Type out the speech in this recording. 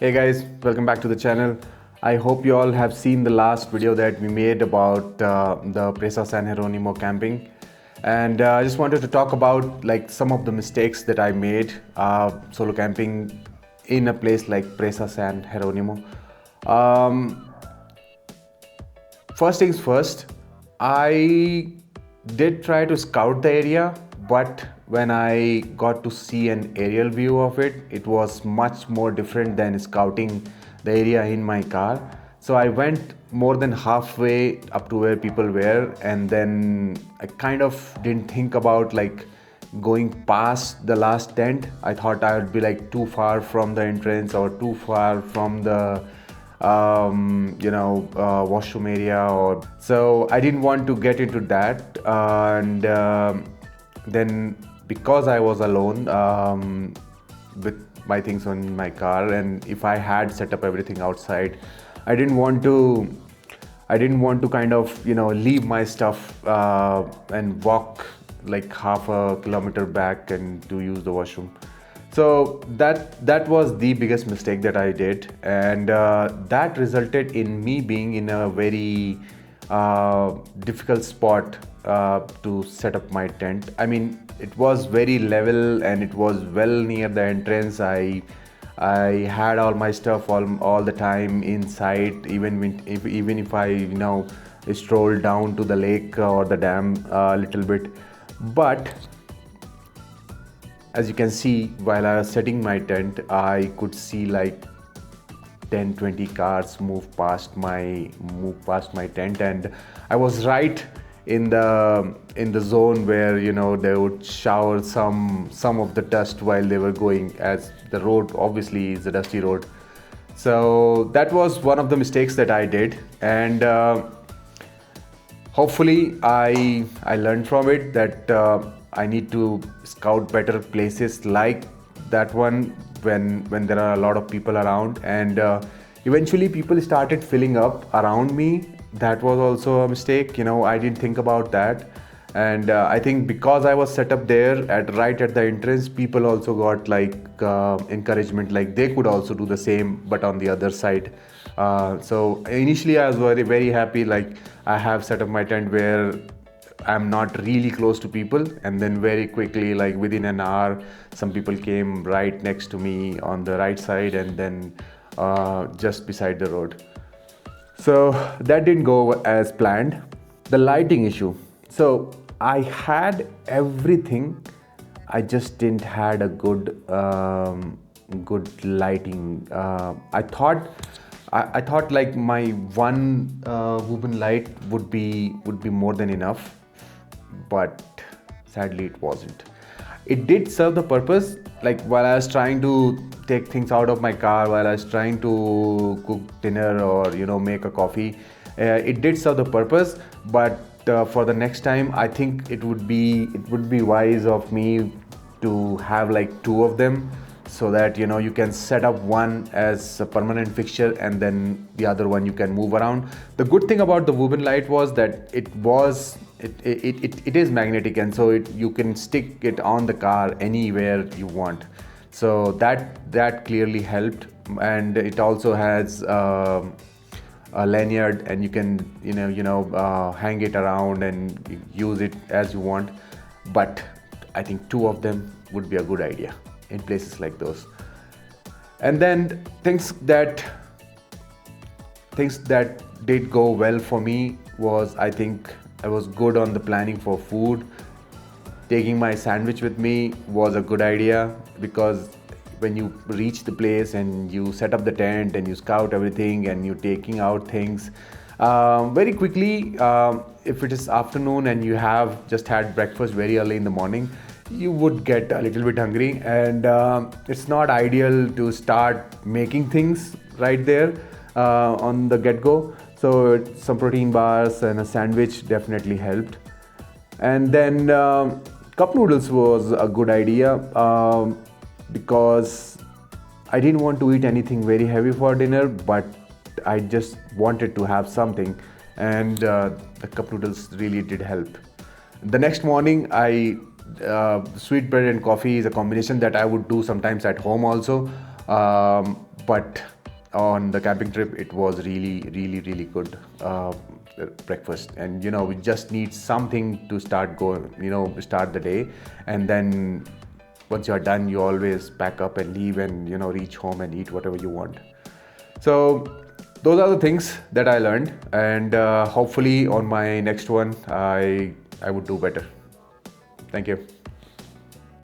Hey guys, welcome back to the channel. I hope you all have seen the last video that we made about the Presa San Gerónimo camping, and I just wanted to talk about like some of the mistakes that I made solo camping in a place like Presa San Gerónimo. Um, First things first, I did try to scout the area, but when I got to see an aerial view of it, it was much more different than scouting the area in my car. So I went more than halfway up to where people were, and then I kind of didn't think about like going past the last tent. I thought I would be like too far from the entrance or too far from the washroom area, or so I didn't want to get into that. And then because I was alone with my things on my car, and if I had set up everything outside, I didn't want to kind of leave my stuff and walk like half a kilometer back and to use the washroom. So that was the biggest mistake that I did, and that resulted in me being in a very difficult spot to set up my tent. I mean, it was very level and it was well near the entrance. I had all my stuff all the time inside, even if I strolled down to the lake or the dam a little bit, but as you can see, while I was setting my tent, I could see like 10-20 cars move past my tent, and I was right in the zone where they would shower some of the dust while they were going, as the road obviously is a dusty road. So that was one of the mistakes that I did, and hopefully I learned from it that I need to scout better places like that one when there are a lot of people around, and eventually people started filling up around me. That was also a mistake. I didn't think about that, and I think because I was set up there right at the entrance, people also got like encouragement, like they could also do the same but on the other side. So initially I was very happy, like I have set up my tent where I'm not really close to people, and then very quickly, like within an hour, some people came right next to me on the right side, and then just beside the road. So that didn't go as planned. The lighting issue. So I had everything, I just didn't had a good lighting. I thought like my one woven light would be more than enough, but sadly it wasn't. It did serve the purpose, like while I was trying to take things out of my car, while I was trying to cook dinner or make a coffee. It did serve the purpose, but for the next time I think it would be wise of me to have like two of them, so that you can set up one as a permanent fixture and then the other one you can move around. The good thing about the woven light was that it is magnetic, and so you can stick it on the car anywhere you want. So that clearly helped, and it also has a lanyard, and you can hang it around and use it as you want. But I think two of them would be a good idea in places like those. And then things that did go well for me was, I think I was good on the planning for food. Taking my sandwich with me was a good idea, because when you reach the place and you set up the tent and you scout everything and you're taking out things very quickly, if it is afternoon and you have just had breakfast very early in the morning, you would get a little bit hungry, and it's not ideal to start making things right there on the get-go. So some protein bars and a sandwich definitely helped. And then cup noodles was a good idea, because I didn't want to eat anything very heavy for dinner, but I just wanted to have something, and the cup noodles really did help. The next morning, sweet bread and coffee is a combination that I would do sometimes at home also. but on the camping trip it was really good breakfast. And we just need something to start the day, and then once you're done you always pack up and leave and reach home and eat whatever you want. So those are the things that I learned, and hopefully on my next one I would do better. Thank you.